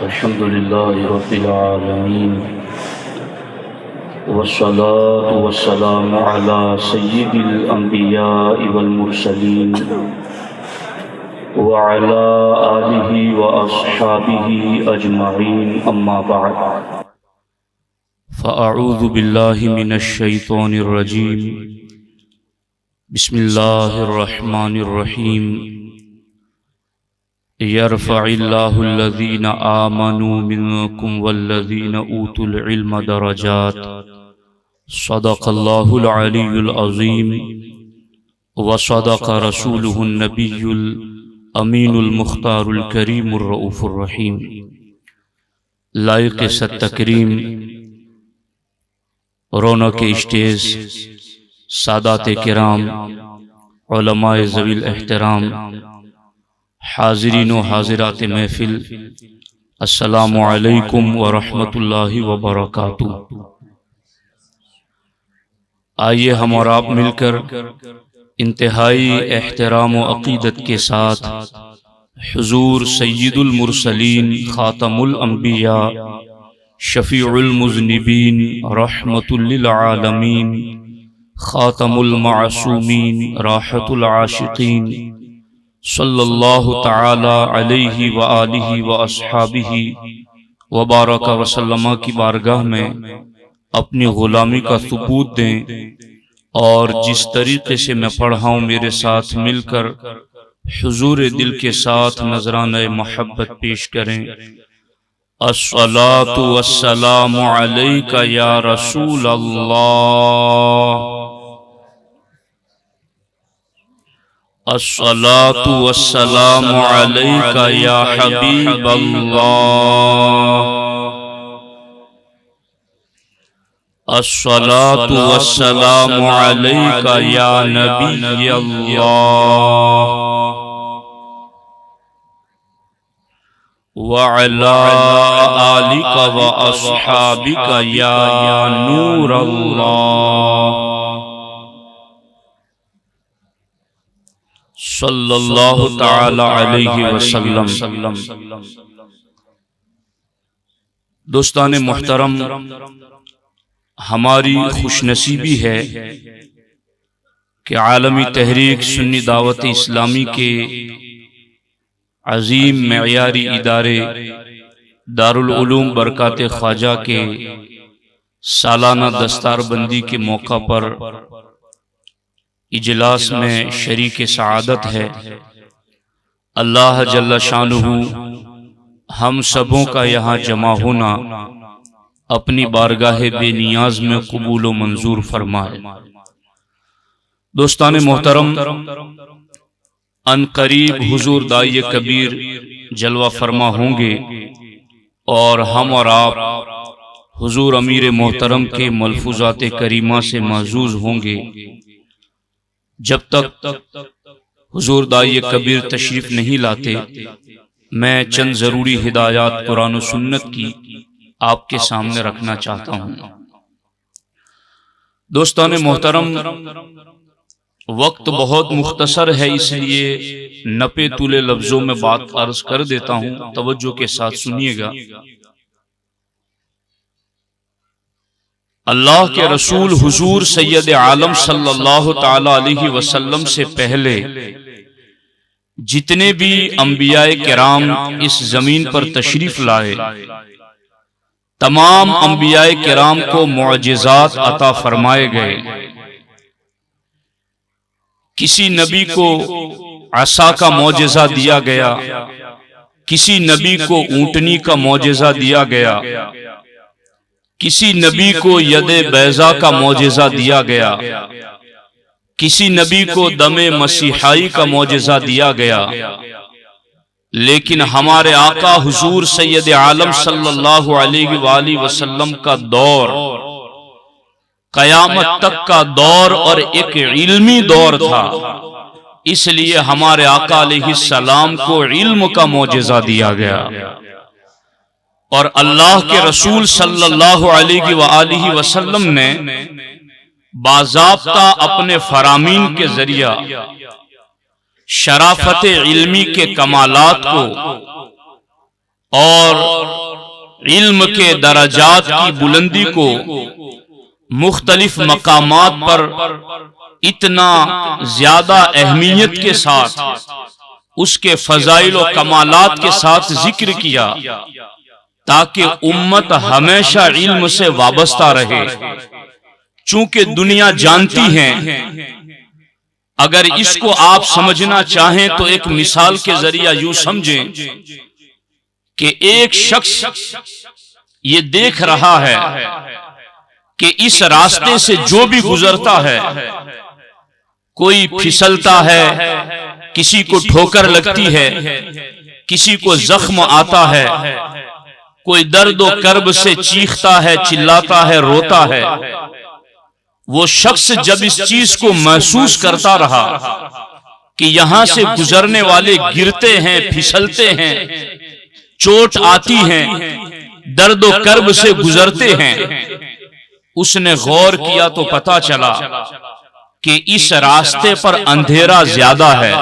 الحمد لله رب العالمين والصلاة والسلام على سيد الأنبياء والمرسلين وعلى آله وأصحابه أجمعين أما بعد فأعوذ بالله من الشيطان الرجيم بسم الله الرحمن الرحيم يرفع الله الذين آمنوا منكم والذين أوتوا العلم درجات صدق الله العلي العظيم وصدق رسوله النبي الأمين المختار الكريم الرؤوف الرحيم لائق ست تکریم رونق اسٹیج سادات کرام علماء ذوی الاحترام حاضرین و حاضرات محفل السلام علیکم ورحمۃ اللہ وبرکاتہ۔ آئیے ہم اور آپ مل کر انتہائی احترام و عقیدت کے ساتھ حضور سید المرسلین خاتم الانبیاء شفیع المذنبین رحمۃ للعالمین خاتم المعصومین راحت العاشقین صلی اللہ تعالی علیہ وآلہ واصحابہ وبارک وسلم کی بارگاہ میں اپنی غلامی کا ثبوت دیں، اور جس طریقے سے میں پڑھا ہوں میرے ساتھ مل کر حضور دل کے ساتھ نذرانہ محبت پیش کریں۔ الصلاۃ والسلام علیک یا رسول اللہ، الصلاۃ والسلام علیک یا حبیب اللہ، الصلاۃ والسلام علیک یا نبی اللہ، وعلی آلک واصحابک یا نور اللہ، صلی اللہ تعالی علیہ وسلم۔ دوستان محترم، ہماری خوش نصیبی ہے کہ عالمی تحریک سنی دعوت اسلامی کے عظیم معیاری ادارے دارالعلوم برکات خواجہ کے سالانہ دستار بندی کے موقع پر اجلاس میں شریک سعادت ہے۔ اللہ جل شانہ ہم سبوں کا یہاں جمع ہونا اپنی بارگاہ بے نیاز میں قبول و منظور فرمائے۔ دوستان محترم، ان قریب حضور دائی کبیر جلوہ فرما ہوں گے، اور ہم اور آپ حضور امیر محترم کے ملفوظات کریمہ سے محظوظ ہوں گے۔ جب تک حضور دائی کبیر تشریف نہیں لاتے، میں چند ضروری ہدایات قرآن و سنت کی آپ کے سامنے رکھنا چاہتا ہوں۔ دوستان محترم، وقت بہت مختصر ہے، اس لیے نپے تولے لفظوں میں بات عرض کر دیتا ہوں، توجہ کے ساتھ سنیے گا۔ اللہ کے رسول حضور سید عالم صلی اللہ تعالی علیہ وسلم سے پہلے جتنے بھی انبیاء کرام اس زمین پر تشریف لائے، تمام انبیاء کرام کو معجزات عطا فرمائے گئے۔ کسی نبی کو عصا کا معجزہ دیا گیا، کسی نبی کو اونٹنی کا معجزہ دیا گیا، کسی نبی کو ید بیضا کا معجزہ دیا گیا، کسی نبی کو دم مسیحائی کا معجزہ دیا گیا، لیکن ہمارے آقا حضور سید عالم صلی اللہ علیہ وآلہ وسلم کا دور قیامت تک کا دور اور ایک علمی دور تھا، اس لیے ہمارے آقا علیہ السلام کو علم کا معجزہ دیا گیا، اور اللہ کے رسول صلی اللہ علیہ وآلہ وسلم نے باضابطہ اپنے فرامین کے ذریعہ شرافت علمی کے کمالات کو اور علم کے درجات کی بلندی کو مختلف مقامات پر اتنا زیادہ اہمیت کے ساتھ اس کے فضائل و کمالات کے ساتھ ذکر کیا تاکہ امت ہمیشہ علم سے وابستہ رہے. چونکہ دنیا جانتی ہے، اگر اس کو آپ سمجھنا چاہیں تو ایک مثال کے ذریعہ یوں سمجھیں کہ ایک شخص یہ دیکھ رہا ہے کہ اس راستے سے جو بھی گزرتا ہے کوئی پھسلتا ہے، کسی کو ٹھوکر لگتی ہے، کسی کو زخم آتا ہے، کوئی درد و کرب سے چیختا ہے، چلاتا ہے، روتا ہے. وہ شخص جب اس چیز کو محسوس کرتا رہا کہ یہاں سے گزرنے والے گرتے ہیں، پھسلتے ہیں، چوٹ آتی ہیں، درد و کرب سے گزرتے ہیں، اس نے غور کیا تو پتا چلا کہ اس راستے پر اندھیرا زیادہ ہے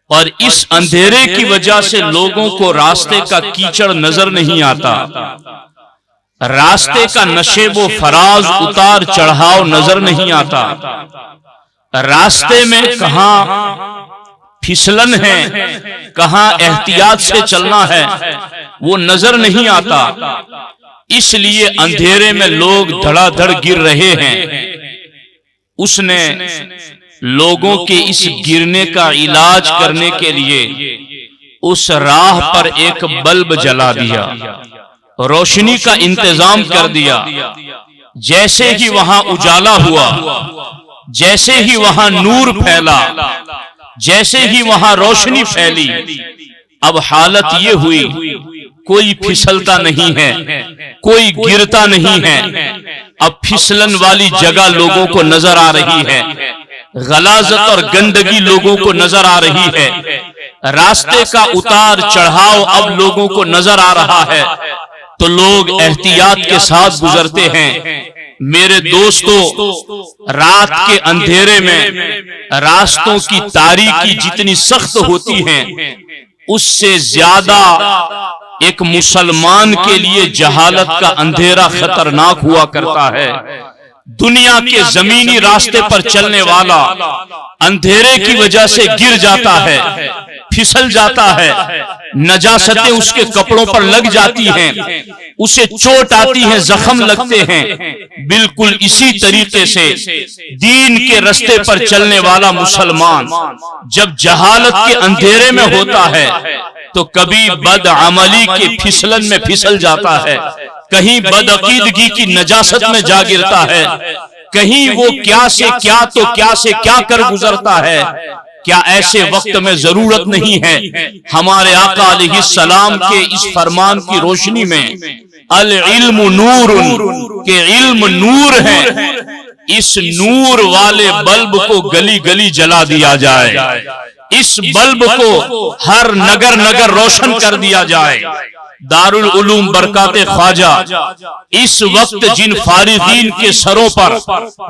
اور اس اندھیرے کی وجہ سے لوگوں کو راستے کا کیچڑ نظر نہیں آتا، راستے کا نشیب و فراز اتار چڑھاؤ نظر نہیں آتا، راستے میں کہاں پھسلن ہے، کہاں احتیاط سے چلنا ہے وہ نظر نہیں آتا. اس لیے اندھیرے میں لوگ دھڑا دھڑ گر رہے ہیں. اس نے لوگوں کے اس گرنے کا علاج کرنے کے لیے اس راہ پر ایک بلب جلا دیا، روشنی کا انتظام کر دیا. جیسے ہی وہاں اجالا ہوا، جیسے ہی وہاں نور پھیلا، جیسے ہی وہاں روشنی پھیلی، اب حالت یہ ہوئی کوئی پھسلتا نہیں ہے، کوئی گرتا نہیں ہے. اب پھسلن والی جگہ لوگوں کو نظر آ رہی ہے، غلاظت اور گندگی لوگوں کو نظر آ رہی ہے، راستے کا اتار چڑھاؤ اب لوگوں کو نظر آ رہا ہے. تو لوگ احتیاط کے ساتھ گزرتے ہیں. میرے دوستو، رات کے اندھیرے میں راستوں کی تاریکی جتنی سخت ہوتی ہے اس سے زیادہ ایک مسلمان کے لیے جہالت کا اندھیرا خطرناک ہوا کرتا ہے. دنیا کے زمینی راستے پر چلنے والا اندھیرے کی وجہ سے گر جاتا ہے، پھسل جاتا ہے، نجاستیں اس کے کپڑوں پر لگ جاتی ہیں، اسے چوٹ آتی ہے، زخم لگتے ہیں. بالکل اسی طریقے سے دین کے راستے پر چلنے والا مسلمان جب جہالت کے اندھیرے میں ہوتا ہے تو کبھی بد عملی کے پھسلن میں پھسل جاتا ہے، کہیں بدعقیدگی کی نجاست میں جا گرتا ہے، کہیں وہ کیا سے کیا تو کیا سے کیا کر گزرتا ہے. کیا ایسے وقت میں ضرورت نہیں ہے ہمارے آقا علیہ السلام کے اس فرمان کی روشنی میں العلم نور، کہ علم نور ہے، اس نور والے بلب کو گلی گلی جلا دیا جائے، اس بلب کو ہر نگر نگر روشن کر دیا جائے. دارالعلوم برکات خواجہ اس وقت جن فارغین کے سروں پر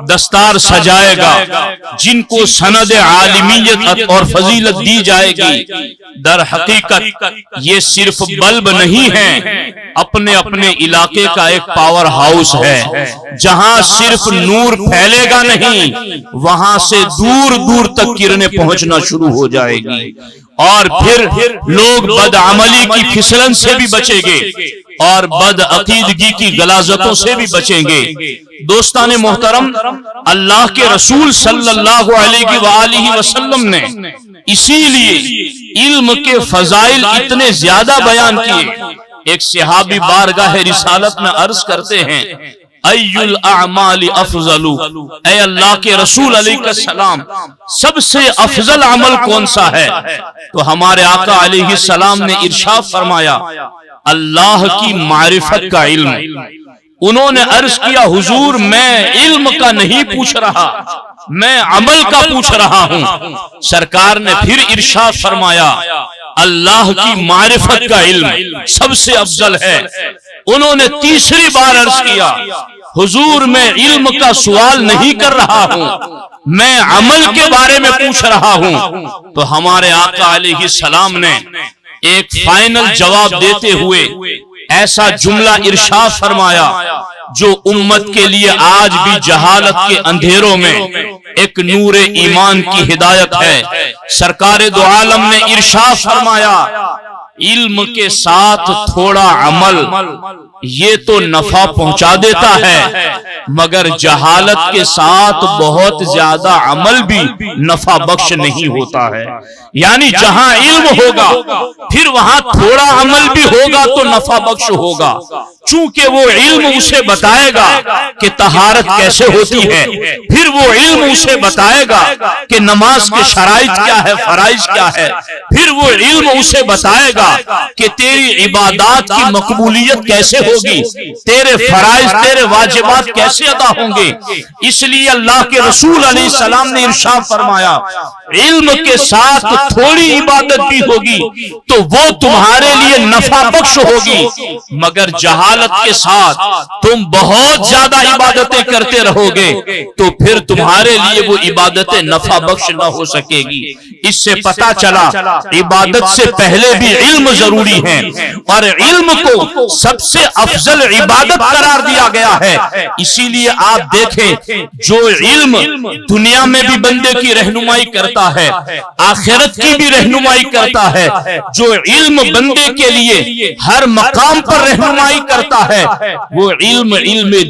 دستار سجائے گا، جن کو سند عالمیت اور فضیلت دی جائے گی، در حقیقت یہ صرف بلب نہیں ہے، اپنے اپنے علاقے کا ایک پاور ہاؤس ہے. جہاں صرف نور پھیلے گا نہیں، وہاں سے دور دور تک کرنیں پہنچنا شروع ہو جائے گی، اور پھر لوگ بدعملی کی پھسلن سے بھی بچیں گے اور بدعقیدگی کی غلاظتوں سے بھی بچیں گے. دوستان محترم، اللہ کے رسول صلی اللہ علیہ وآلہ وسلم نے اسی لیے علم کے فضائل اتنے زیادہ بیان کیے. ایک صحابی بارگاہ رسالت میں عرض کرتے ہیں، ای الاعمال افضل، اے اللہ کے رسول علیہ السلام سب سے افضل عمل کون سا ہے؟ تو ہمارے آقا علیہ السلام نے ارشاد فرمایا، اللہ کی معرفت کا علم. انہوں نے عرض کیا، حضور میں علم کا نہیں پوچھ رہا، میں عمل کا پوچھ رہا ہوں. سرکار نے پھر ارشاد فرمایا، اللہ کی معرفت کا علم سب سے افضل ہے. انہوں نے تیسری بار عرض کیا، حضور میں علم کا سوال نہیں کر رہا ہوں، میں عمل کے بارے میں پوچھ رہا ہوں. تو ہمارے آقا علیہ السلام نے ایک فائنل جواب دیتے ہوئے ایسا جملہ ارشاد فرمایا جو امت کے لیے آج بھی جہالت کے اندھیروں میں ایک نور ایمان کی ہدایت ہے۔ سرکار دو عالم نے ارشاد فرمایا علم کے ساتھ تھوڑا عمل یہ تو نفع پہنچا دیتا ہے، مگر جہالت کے ساتھ بہت زیادہ عمل بھی نفع بخش نہیں ہوتا ہے۔ یعنی جہاں علم ہوگا پھر وہاں تھوڑا عمل بھی ہوگا تو نفع بخش ہوگا، چونکہ وہ علم اسے بتائے گا کہ طہارت کیسے ہوتی ہے، پھر وہ علم اسے بتائے گا کہ نماز کے شرائط کیا ہے، فرائض کیا ہے، پھر وہ علم اسے بتائے گا کہ تیری عبادات کی مقبولیت کیسے ہوگی، تیرے فرائض تیرے واجبات کیسے ادا ہوں گے۔ اس لیے اللہ کے رسول علیہ السلام نے ارشاد فرمایا علم کے ساتھ تھوڑی عبادت بھی ہوگی تو وہ تمہارے لیے نفع بخش ہوگی، مگر جہالت کے ساتھ تم بہت زیادہ عبادتیں کرتے رہو گے تو پھر تمہارے لیے وہ عبادتیں نفع بخش نہ ہو سکے گی۔ اس سے پتا چلا عبادت سے پہلے بھی علم ضروری ہے، اور علم کو سب سے افضل عبادت قرار دیا گیا ہے۔ اسی لیے آپ دیکھیں جو علم دنیا میں بھی بندے کی رہنمائی کرتا ہے، آخرت کی بھی رہنمائی کرتا ہے، جو علم بندے کے لیے ہر مقام پر رہنمائی کرتا ہے، وہ علم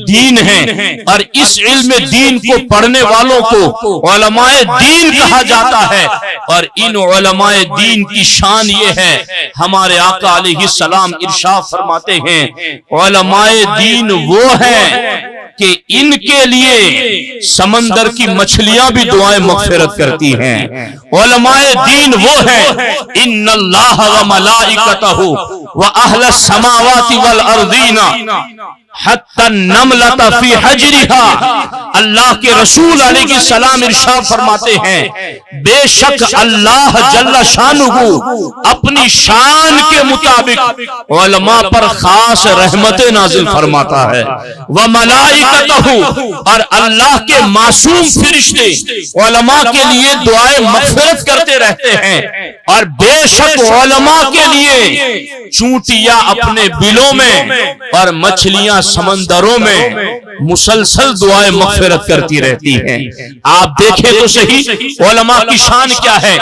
دین ہے، اور اس علم دین کو پڑھنے والوں کو علماء دین کہا جاتا ہے۔ اور ان علماء دین کی شان یہ ہے، ہمارے آقا علیہ السلام ارشاد فرماتے ہیں علماء دین وہ ہیں کہ ان کے لیے سمندر کی مچھلیاں بھی دعائیں مغفرت کرتی ہیں۔ علماء دین وہ ہیں ان اللہ و ملائکتہ و اہل السماوات والارضین حتی النملۃ فی حجرها۔ اللہ کے رسول علیہ السلام ارشاد فرماتے ہیں بے شک اللہ جل شانہ اپنی شان کے مطابق علماء پر خاص رحمتیں نازل فرماتا ہے، وملائکتہ، اور اللہ کے معصوم فرشتے علماء کے لیے دعائیں مغفرت کرتے رہتے ہیں، اور بے شک علماء کے لیے چونٹیاں اپنے بلوں میں اور مچھلیاں سمندروں میں مسلسل دعائیں مغفرت کرتی رہتی ہیں۔ آپ دیکھیں تو صحیح علماء کی شان کیا ہے۔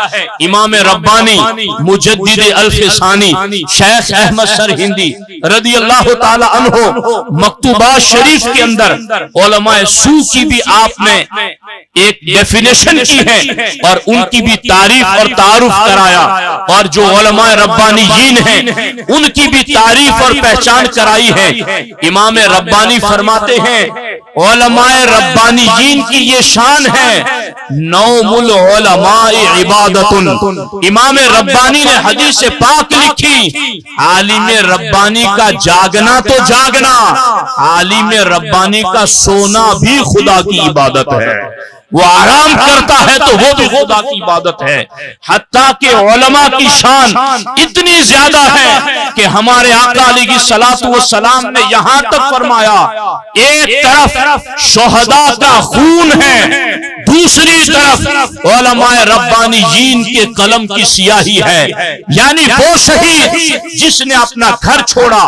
امام ربانی مجدد الف ثانی شیخ احمد سرہندی رضی اللہ تعالی عنہ مکتوبات شریف کے اندر علماء سو کی بھی آپ نے ایک ڈیفینیشن کی ہے اور ان کی بھی تعریف اور تعارف کرایا، اور جو علماء ربانیین ہیں ان کی بھی تعریف اور پہچان کرائی ہے۔ امام ربانی فرماتے ہیں علماء ربانیین کی یہ شان ہے نوم العلماء عبادت۔ امام ربانی نے حدیث پاک لکھی عالم ربانی کا جاگنا تو جاگنا، عالم ربانی کا سونا بھی خدا کی عبادت ہے، وہ آرام کرتا ہے تو وہ بھی خدا کی عبادت ہے۔ حتیٰ کہ علماء کی شان اتنی زیادہ ہے کہ ہمارے آقا علیہ الصلوۃ والسلام نے یہاں تک فرمایا ایک طرف شہداء کا خون ہے، دوسری طرف علماء ربانیین کے قلم کی سیاہی ہے۔ یعنی وہ شہید جس نے اپنا گھر چھوڑا،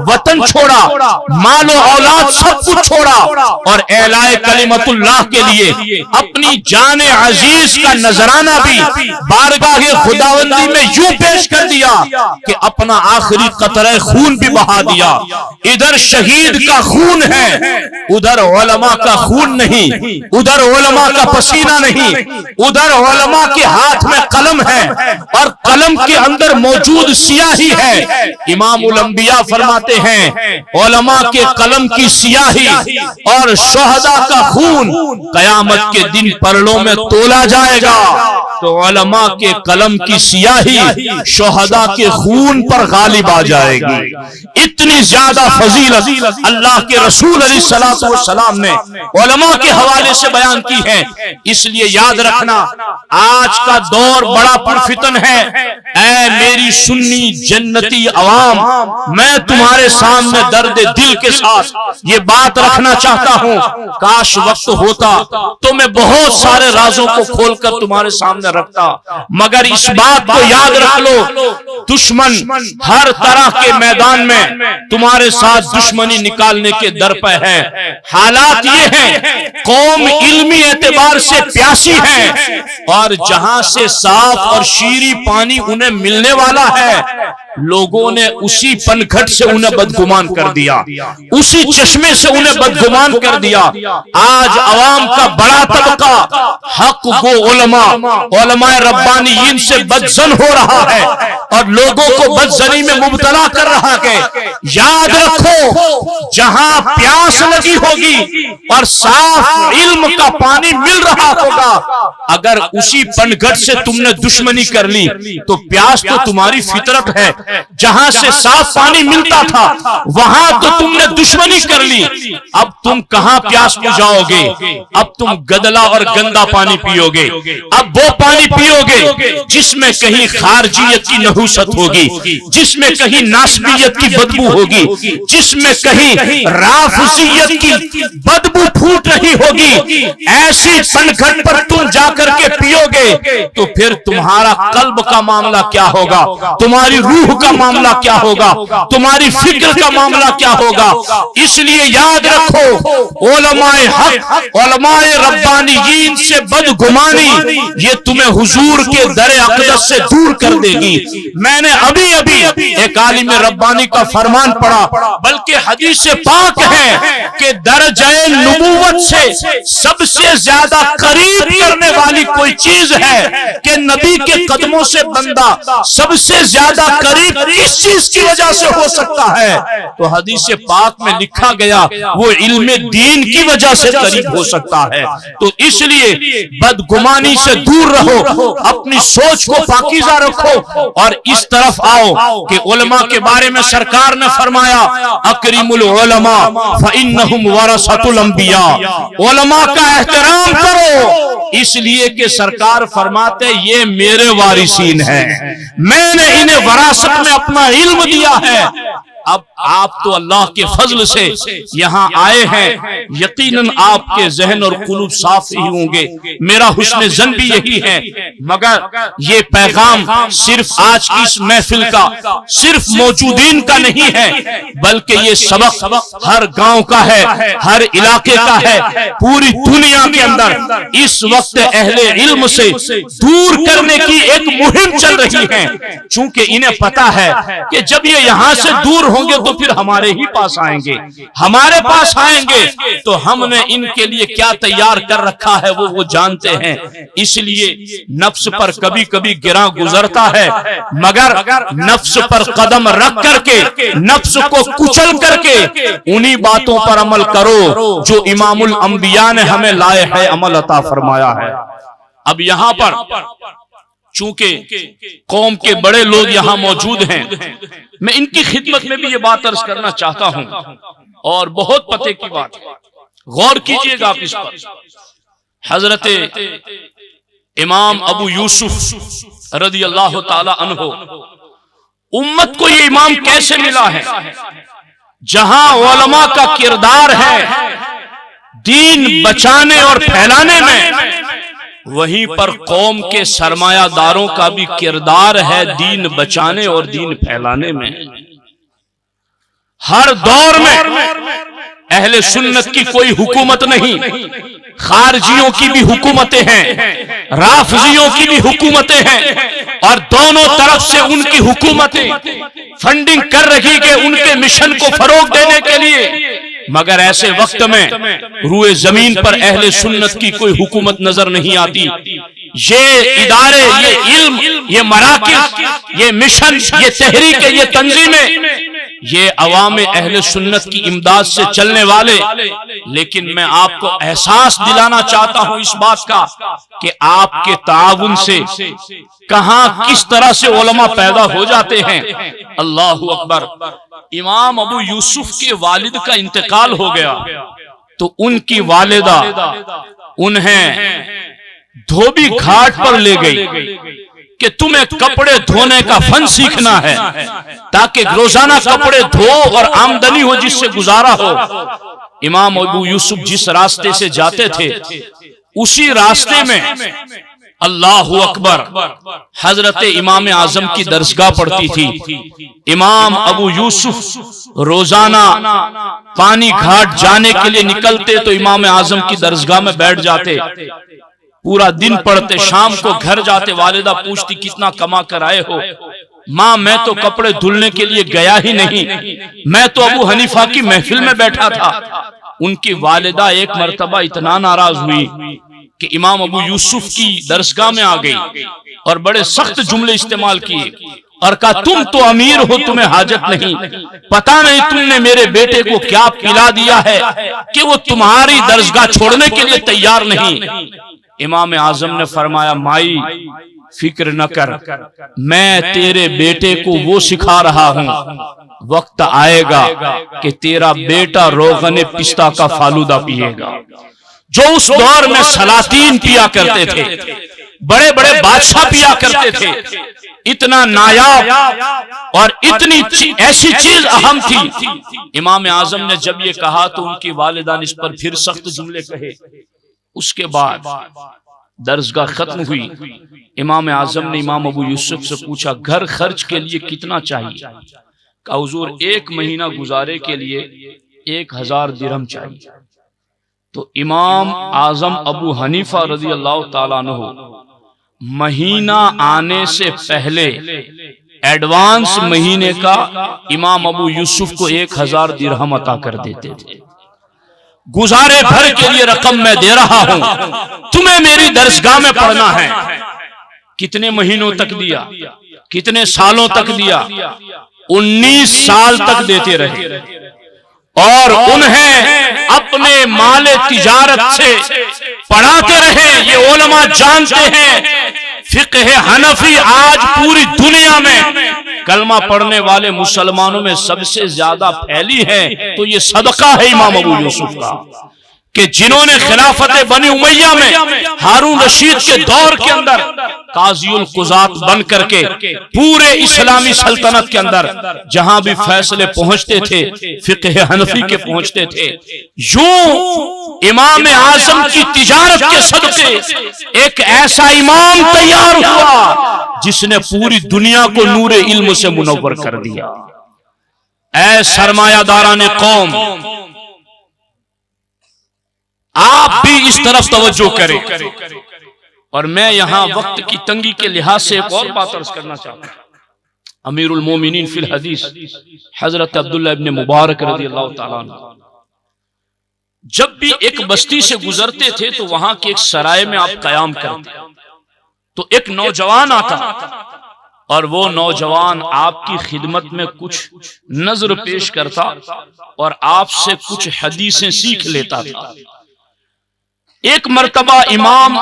وطن چھوڑا، مال و اولاد سب کچھ چھوڑا، اور اعلاء کلمت اللہ کے لیے اپنی جان عزیز کا نذرانہ بھی بارگاہ خداوندی میں یوں پیش کر دیا کہ اپنا آخری قطرہ خون بھی بہا دیا۔ ادھر شہید کا خون ہے، ادھر علماء کا خون نہیں، ادھر علماء کا پسینہ نہیں، ادھر علماء کے ہاتھ میں قلم ہے اور قلم کے اندر موجود سیاہی ہے۔ امام الانبیاء فرماتے ہیں علماء کے قلم کی سیاہی اور شہداء کا خون قیامت کے دن پرڑوں میں تولا جائے گا تو علماء کے قلم کی سیاہی شہداء کے خون پر غالب آ جائے گی۔ اتنی زیادہ فضیلت اللہ کے رسول علیہ الصلوۃ والسلام نے علماء کے حوالے سے بیان کی ہے. اس لیے یاد رکھنا آج کا دور بڑا پرفتن ہے. اے میری سنی جنتی عوام، میں تمہارے سامنے درد دل کے ساتھ یہ بات رکھنا چاہتا ہوں. کاش وقت ہوتا تو میں بہت سارے رازوں کو کھول کر تمہارے سامنے رکھتا، مگر اس بات کو یاد رکھ لو، دشمن ہر طرح کے میدان میں تمہارے ساتھ دشمنی نکالنے کے در پہ ہے. حالات یہ ہیں قوم علمی اعتبار سے پیاسی ہے، اور جہاں سے صاف اور شیریں پانی انہیں ملنے والا ہے لوگوں نے اسی پنگھٹ سے انہیں بدگمان کر دیا، اسی چشمے سے انہیں بدگمان کر دیا. آج عوام کا بڑا طبقہ حق گو علماء ربانیین سے بدزن ہو رہا ہے اور لوگوں کو بدزنی میں مبتلا کر رہا ہے. یاد رکھو جہاں پیاس لگی ہوگی اور صاف علم کا پانی مل رہا ہوگا، اگر اسی پنگھٹ سے تم نے دشمنی کر لی تو پیاس تو تمہاری فطرت ہے. جہاں سے صاف پانی ملتا تھا وہاں تو تم نے دشمنی کر لی. اب تم کہاں پیاس بجھاؤ گے؟ اب تم گدلا اور گندا پانی پیو گے. اب وہ پانی پیو گے جس میں کہیں خارجیت کی نحوست ہوگی، جس میں کہیں ناسبیت کی بدبو ہوگی، جس میں کہیں رافضیت کی بدبو پھوٹ رہی ہوگی. ایسی پنگھٹ پر تم جا کر کے پیو گے تو پھر تمہارا قلب کا معاملہ کیا ہوگا، تمہاری روح کا معاملہ کیا ہوگا، تمہاری فکر کا معاملہ کیا ہوگا. اس لیے یاد رکھو علماء حق، علماء ربانیین سے بدگمانی یہ تمہیں حضور کے در اقدس سے دور کر دے گی. میں نے ابھی ایک عالم ربانی کا فرمان پڑھا، بلکہ حدیث پاک ہے کہ درجہ نبوت سے سب سے زیادہ قریب کرنے والی کوئی چیز ہے کہ نبی کے قدموں سے بندہ سب سے زیادہ قریب کس چیز کی وجہ سے ہو سکتا ہے؟ تو حدیث پاک میں لکھا گیا وہ علم دین کی وجہ سے قریب ہو سکتا ہے. تو اس لیے بدگمانی سے دور رہو، اپنی سوچ کو پاکیزہ رکھو اور اس طرف آؤ کہ علماء کے بارے میں سرکار نے فرمایا اکرم العلماء فإنہم ورثۃ الانبیاء. علماء کا احترام کرو، اس لیے کہ سرکار فرماتے یہ میرے وارثین ہیں، میں نے انہیں وراثت میں اپنا علم دیا ہے. اب آپ تو اللہ کے فضل سے یہاں آئے ہیں، یقیناً آپ کے ذہن اور قلوب صاف ہی ہوں گے، میرا حسن ظن بھی یہی ہے. مگر یہ پیغام صرف آج کی اس محفل کا، صرف موجودین کا نہیں ہے، بلکہ یہ سبق ہر گاؤں کا ہے، ہر علاقے کا ہے، پوری دنیا کے اندر اس وقت اہل علم سے دور کرنے کی ایک مہم چل رہی ہے. چونکہ انہیں پتا ہے کہ جب یہ یہاں سے دور ہوں گے تو پھر ہمارے ہی پاس آئیں گے، ہمارے پاس آئیں گے تو ہم نے ان کے لیے کیا تیار کر رکھا ہے وہ جانتے ہیں. اس لیے نفس پر کبھی کبھی گراں گزرتا ہے، مگر نفس پر قدم رکھ کر کے، نفس کو کچل کر کے انہی باتوں پر عمل کرو جو امام الانبیاء نے ہمیں لائے ہے عمل عطا فرمایا ہے. اب یہاں پر چونکہ قوم کے بڑے لوگ یہاں موجود ہیں، میں ان کی خدمت میں بھی یہ بات عرض کرنا چاہتا ہوں اور بہت پتے کی بات، غور کیجئے گا آپ اس پر. حضرت امام ابو یوسف رضی اللہ تعالی عنہ، امت کو یہ امام کیسے ملا ہے؟ جہاں علماء کا کردار ہے دین بچانے اور پھیلانے میں، وہیں پر قوم کے سرمایہ داروں کا بھی کردار ہے دین بچانے اور دین پھیلانے میں. ہر دور میں اہل سنت کی کوئی حکومت نہیں، خارجیوں کی بھی حکومتیں ہیں، رافضیوں کی بھی حکومتیں ہیں، اور دونوں طرف سے ان کی حکومتیں فنڈنگ کر رہی کہ ان کے مشن کو فروغ دینے کے لیے. مگر ایسے وقت میں روئے زمین پر اہل سنت کی کوئی حکومت نظر نہیں آتی. یہ ادارے، یہ علم، یہ مراکز، یہ مشن، یہ تحریک، یہ تنظیمیں یہ عوام اہل سنت کی امداد سے چلنے والے، لیکن میں آپ کو احساس دلانا چاہتا ہوں اس بات کا کہ آپ کے تعاون سے کہاں کس طرح سے علماء پیدا ہو جاتے ہیں۔ اللہ اکبر۔ امام ابو یوسف کے والد کا انتقال ہو گیا تو ان کی والدہ انہیں دھوبی گھاٹ پر لے گئی کہ تمہیں کپڑے دھونے کا فن سیکھنا ہے تاکہ روزانہ کپڑے دھو اور آمدنی ہو جس سے گزارا ہو۔ امام ابو یوسف جس راستے سے جاتے تھے اسی راستے میں اللہ اکبر حضرت امام اعظم کی درسگاہ پڑتی تھی۔ امام ابو یوسف روزانہ پانی گھاٹ جانے کے لیے نکلتے تو امام اعظم کی درسگاہ میں بیٹھ جاتے، پورا دن پڑھتے، شام کو گھر جاتے، والدہ پوچھتی کتنا کما کر آئے ہو؟ ماں میں تو کپڑے دھلنے کے لیے گیا ہی نہیں، میں تو ابو حنیفہ کی محفل میں بیٹھا تھا۔ ان کی والدہ ایک مرتبہ اتنا ناراض ہوئی کہ امام ابو یوسف کی درسگاہ میں آ گئی اور بڑے سخت جملے استعمال کیے اور کہا تم تو امیر ہو، تمہیں حاجت نہیں، پتہ نہیں تم نے میرے بیٹے کو کیا پلا دیا ہے کہ وہ تمہاری درسگاہ چھوڑنے کے لیے تیار نہیں۔ امام اعظم نے فرمایا مائی فکر نہ کر، میں تیرے بیٹے کو وہ سکھا رہا ہوں، وقت آئے گا کہ تیرا بیٹا روغن پستہ کا فالودہ پیے گا، جو اس دور میں سلاطین پیا کرتے تھے، بڑے بڑے بادشاہ پیا کرتے تھے۔ اتنا نایاب اور اتنی ایسی چیز اہم تھی۔ امام اعظم نے جب یہ کہا تو ان کی والدہ نے اس پر پھر سخت جملے کہے۔ اس کے بعد درسگاہ ختم ہوئی۔ امام اعظم نے امام ابو یوسف سے پوچھا گھر خرچ کے لیے کتنا چاہیے؟ کہا حضور 1 مہینہ گزارے کے لیے 1000 درہم چاہیے۔ تو امام اعظم ابو حنیفہ رضی اللہ تعالیٰ عنہ مہینہ آنے سے پہلے ایڈوانس مہینے کا امام ابو یوسف کو 1000 درہم عطا کر دیتے تھے۔ گزارے بھر کے لیے رقم میں دے رہا ہوں، تمہیں میری درسگاہ میں پڑھنا ہے۔ کتنے مہینوں تک دیا؟ کتنے سالوں تک دیا؟ 19 سال تک دیتے رہے اور انہیں اپنے مال تجارت سے پڑھاتے رہے۔ یہ علماء جانتے ہیں فقہ حنفی آج پوری دنیا میں کلمہ پڑھنے والے مسلمانوں میں سب سے زیادہ پھیلی ہے، تو یہ صدقہ ہے امام ابو یوسف کا کہ جنہوں نے خلافت بنی امیہ میں ہارون رشید کے دور کے اندر قاضی القضات بن کر کے پورے اسلامی سلطنت کے اندر جہاں بھی فیصلے پہنچتے تھے فقہ حنفی کے پہنچتے تھے۔ یوں امام اعظم کی تجارت کے صدقے ایک ایسا امام تیار ہوا جس نے پوری دنیا کو نور علم سے منور کر دیا۔ اے سرمایہ داران قوم، آپ بھی اس طرف توجہ کریں۔ اور میں یہاں وقت کی تنگی کے لحاظ سے ایک اور بات عرض کرنا چاہتا ہوں۔ امیر المومنین فی الحدیث حضرت عبداللہ ابن مبارک رضی اللہ تعالیٰ عنہ جب بھی ایک بستی سے گزرتے تھے تو وہاں کے ایک سرائے میں آپ قیام کرتے تو ایک نوجوان آتا اور وہ نوجوان آپ کی خدمت میں کچھ نظر پیش کرتا اور آپ سے کچھ حدیثیں سیکھ لیتا تھا۔ ایک مرتبہ امام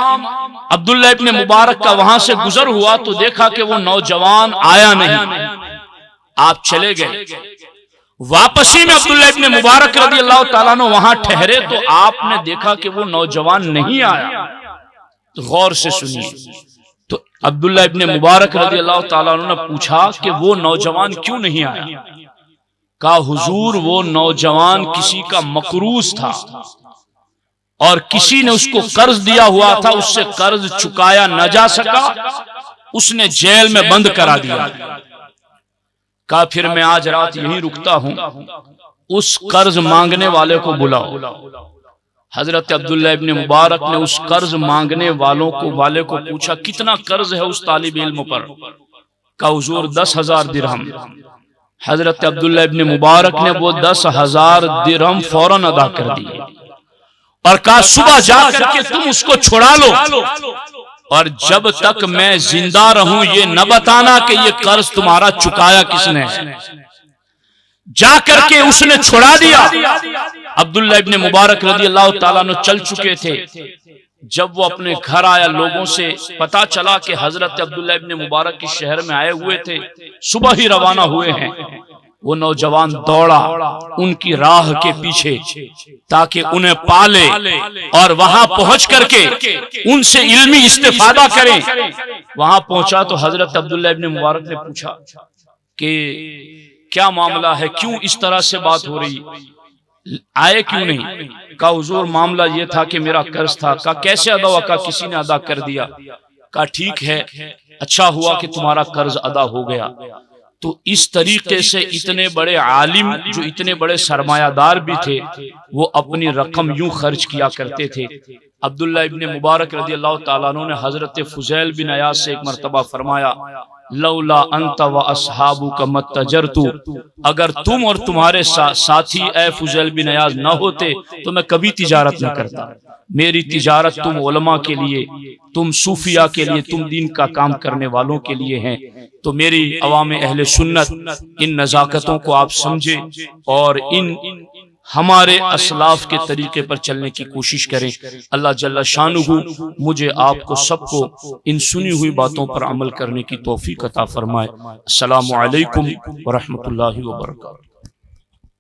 عبداللہ ابن مبارک کا وہاں سے گزر ہوا تو دیکھا کہ وہ نوجوان آیا نہیں، آپ چلے گئے۔ واپسی میں عبداللہ ابن مبارک رضی اللہ تعالیٰ عنہ وہاں ٹھہرے تو آپ نے دیکھا کہ وہ نوجوان نہیں آیا۔ غور سے سنیے، تو عبداللہ ابن مبارک رضی اللہ تعالیٰ عنہ نے پوچھا کہ وہ نوجوان کیوں نہیں آیا؟ کہا حضور وہ نوجوان کسی کا مقروض تھا اور کسی نے اس کو قرض دیا ہوا تھا، اس سے قرض چکایا نہ جا سکا، اس نے جیل میں بند کرا دیا۔ کہا پھر میں آج رات یہیں رکتا ہوں، اس قرض مانگنے والے کو بلاؤ۔ حضرت عبداللہ ابن مبارک نے اس قرض مانگنے والے کو پوچھا کتنا قرض ہے اس طالب علم پر؟ کہا حضور 10,000 درہم۔ حضرت عبداللہ ابن مبارک نے وہ 10,000 درہم فوراً ادا کر دیے اور کہا صبح جا کر کے تم اس کو چھڑا لو اور جب تک میں زندہ رہوں یہ نہ بتانا کہ یہ قرض تمہارا چکایا کس نے۔ جا کر کے اس نے چھڑا دیا۔ عبداللہ ابن مبارک رضی اللہ تعالیٰ عنہ چل چکے تھے، جب وہ اپنے گھر آیا لوگوں سے پتا چلا کہ حضرت عبداللہ ابن مبارک کے شہر میں آئے ہوئے تھے، صبح ہی روانہ ہوئے ہیں۔ وہ نوجوان دوڑا ان کی راہ کے پیچھے تاکہ انہیں پالے اور وہاں پہنچ کر کے ان سے علمی استفادہ کریں۔ وہاں پہنچا تو حضرت عبداللہ ابن مبارک نے پوچھا کہ کیا معاملہ ہے، کیوں اس طرح سے بات ہو رہی، آئے کیوں نہیں؟ کہا حضور معاملہ یہ تھا کہ میرا قرض تھا۔ کہا کیسے ادا ہوا؟ کہا کسی نے ادا کر دیا۔ کہا ٹھیک ہے، اچھا ہوا کہ تمہارا قرض ادا ہو گیا۔ تو اس طریقے سے اتنے بڑے عالم جو اتنے بڑے سرمایہ دار بھی تھے، وہ اپنی رقم یوں خرچ کیا کرتے تھے۔ عبداللہ ابن مبارک رضی اللہ تعالیٰ عنہ نے حضرت فضیل بن عیاض سے ایک مرتبہ فرمایا، لولا انت و اصحابک متجرت، اگر تم اور تمہارے ساتھی اے فضیل بن عیاض نہ ہوتے تو میں کبھی تجارت نہ کرتا۔ میری تجارت تم علماء کے لیے، تم صوفیاء کے لیے، تم دین کا کام کرنے والوں کے لیے ہیں۔ تو میری عوام اہل سنت ان نزاکتوں کو آپ سمجھیں اور ان ہمارے اسلاف کے طریقے پر چلنے کی کوشش کریں۔ اللہ جل شانہ مجھے آپ کو سب کو ان سنی ہوئی باتوں پر عمل کرنے کی توفیق عطا فرمائے۔ السلام علیکم ورحمۃ اللہ وبرکاتہ۔